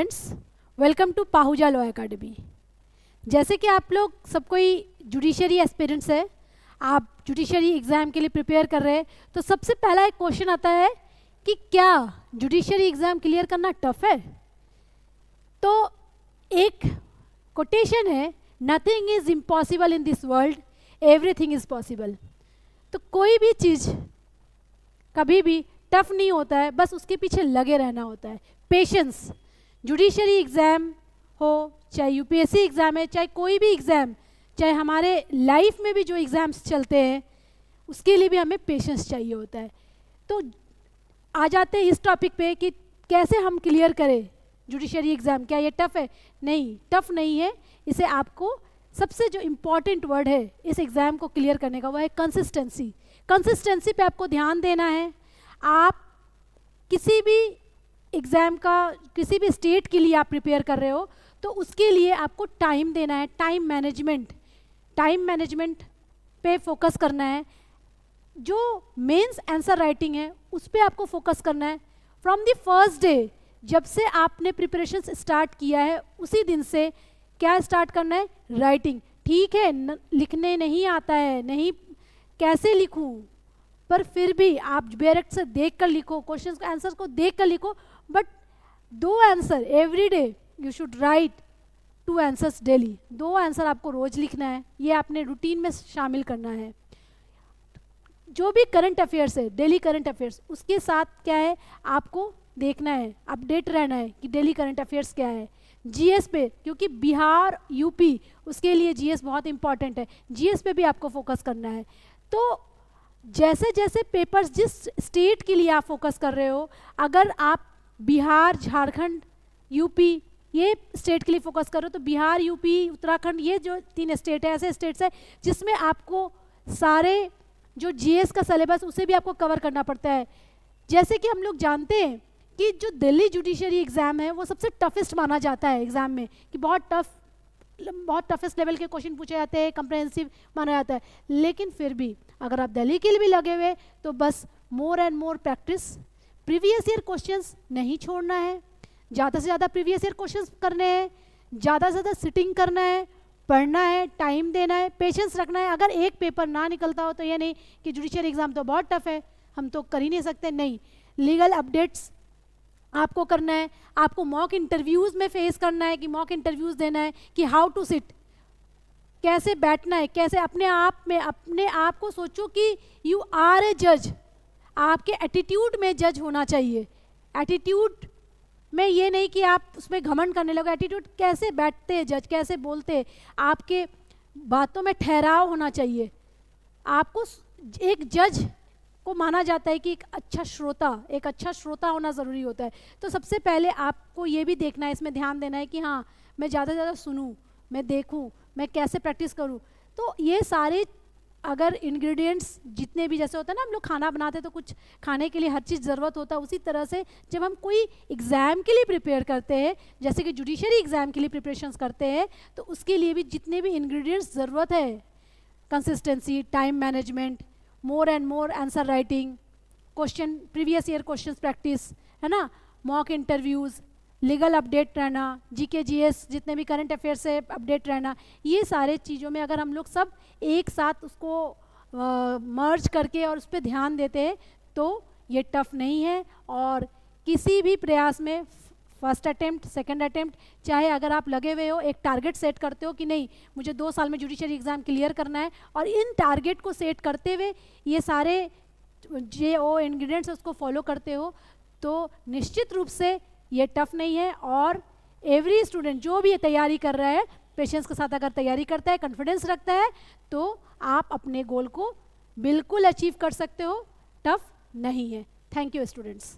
Students, welcome to Pahuja law academy. जैसे कि आप लोग सब कोई जुडिशरी एस्पिरेंट्स है, आप जुडिशरी एग्ज़ाम के लिए प्रिपेयर कर रहे हैं, तो सबसे पहला एक क्वेश्चन आता है कि क्या जुडिशरी एग्ज़ाम क्लियर करना टफ है। तो एक कोटेशन है, nothing is impossible in this world, everything is possible. तो कोई भी चीज़ कभी भी टफ नहीं होता है, बस उसके पीछे लगे रहना होता है। पेशेंस, जुडिशरी एग्ज़ाम हो चाहे यूपीएससी एग्ज़ाम है, चाहे कोई भी एग्ज़ाम, चाहे हमारे लाइफ में भी जो एग्ज़ाम्स चलते हैं उसके लिए भी हमें पेशेंस चाहिए होता है। तो आ जाते हैं इस टॉपिक पे कि कैसे हम क्लियर करें जुडिशरी एग्ज़ाम। क्या ये टफ़ है? नहीं, टफ़ नहीं है। इसे आपको सबसे जो इम्पॉर्टेंट वर्ड है इस एग्ज़ाम को क्लियर करने का, वो है कंसिस्टेंसी। कंसिस्टेंसी पे आपको ध्यान देना है। आप किसी भी एग्ज़ाम का, किसी भी स्टेट के लिए आप प्रिपेयर कर रहे हो तो उसके लिए आपको टाइम देना है। टाइम मैनेजमेंट पे फोकस करना है। जो मेंस आंसर राइटिंग है उस पे आपको फोकस करना है। फ्रॉम द फर्स्ट डे, जब से आपने प्रिपरेशंस स्टार्ट किया है उसी दिन से क्या स्टार्ट करना है? राइटिंग। ठीक है, लिखने नहीं आता है, नहीं कैसे लिखूं, पर फिर भी आप डायरेक्ट से देख कर लिखो, क्वेश्चंस को, आंसर्स को देख कर लिखो, but 2 answer every day you should write 2 answers daily. 2 answer आपको रोज लिखना है, ये आपने रूटीन में शामिल करना है। जो भी करंट अफेयर्स है, डेली करंट अफेयर्स, उसके साथ क्या है आपको देखना है, अपडेट रहना है कि डेली करंट अफेयर्स क्या है। जीएस पे, क्योंकि बिहार यूपी, उसके लिए जीएस बहुत इंपॉर्टेंट है, जीएस पे भी आपको फोकस करना है। तो जैसे जैसे पेपर्स, जिस स्टेट के लिए आप फोकस कर रहे हो, अगर आप बिहार, झारखंड, यूपी ये स्टेट के लिए फोकस कर रहे हो तो बिहार, यूपी, उत्तराखंड, ये जो 3 स्टेट है, ऐसे स्टेट्स है जिसमें आपको सारे जो जीएस का सिलेबस उसे भी आपको कवर करना पड़ता है। जैसे कि हम लोग जानते हैं कि जो दिल्ली जुडिशरी एग्ज़ाम है वो सबसे टफेस्ट माना जाता है एग्ज़ाम में, कि बहुत टफेस्ट लेवल के क्वेश्चन पूछे जाते हैं, कंप्रहेंसिव माना जाता है। लेकिन फिर भी अगर आप दिल्ली के लिए भी लगे हुए तो बस more and more practice, previous year questions नहीं छोड़ना है, ज़्यादा से ज़्यादा प्रीवियस ईयर क्वेश्चंस करने हैं, ज़्यादा से ज़्यादा सिटिंग करना है, पढ़ना है, टाइम देना है, पेशेंस रखना है। अगर एक पेपर ना निकलता हो तो ये नहीं कि जुडिशरी एग्ज़ाम तो बहुत टफ है, हम तो कर ही नहीं सकते, नहीं। लीगल अपडेट्स आपको करना है, आपको मॉक इंटरव्यूज़ में फेस करना है, कि मॉक इंटरव्यूज़ देना है, कि हाउ टू सिट, कैसे बैठना है, कैसे अपने आप को सोचो कि यू आर ए जज। आपके एटीट्यूड में जज होना चाहिए। एटीट्यूड में ये नहीं कि आप उसमें घमंड करने लगो, एटीट्यूड कैसे बैठते हैं जज, कैसे बोलते हैं, आपके बातों में ठहराव होना चाहिए। आपको एक जज को माना जाता है कि एक अच्छा श्रोता होना ज़रूरी होता है। तो सबसे पहले आपको ये भी देखना है, इसमें ध्यान देना है कि हाँ, मैं ज़्यादा से ज़्यादा सुनूं, मैं देखूं, मैं कैसे प्रैक्टिस करूं। तो ये सारे अगर इंग्रेडिएंट्स जितने भी, जैसे होता है ना हम लोग खाना बनाते हैं तो कुछ खाने के लिए हर चीज़ ज़रूरत होता है, उसी तरह से जब हम कोई एग्ज़ाम के लिए प्रिपेयर करते हैं, जैसे कि जुडिशरी एग्ज़ाम के लिए प्रिपरेशंस करते हैं, तो उसके लिए भी जितने भी इंग्रेडिएंट्स ज़रूरत है, consistency, time management, more and more answer writing, question, previous year questions practice, है ना, मॉक इंटरव्यूज़, लीगल अपडेट रहना, जीके जीएस जितने भी करंट अफेयर से अपडेट रहना, ये सारे चीज़ों में अगर हम लोग सब एक साथ उसको मर्ज करके और उस पर ध्यान देते हैं तो ये टफ नहीं है। और किसी भी प्रयास में फर्स्ट अटेम्प्ट, सेकंड अटेम्प्ट, चाहे अगर आप लगे हुए हो, एक टारगेट सेट करते हो कि नहीं मुझे 2 साल में जुडिशरी एग्ज़ाम क्लियर करना है, और इन टारगेट को सेट करते हुए ये सारे जो इंग्रेडिएंट्स उसको फॉलो करते हो, तो निश्चित रूप से ये टफ नहीं है। और एवरी स्टूडेंट जो भी ये तैयारी कर रहा है, पेशेंस के साथ अगर तैयारी करता है, कॉन्फिडेंस रखता है, तो आप अपने गोल को बिल्कुल अचीव कर सकते हो, टफ नहीं है। Thank you students.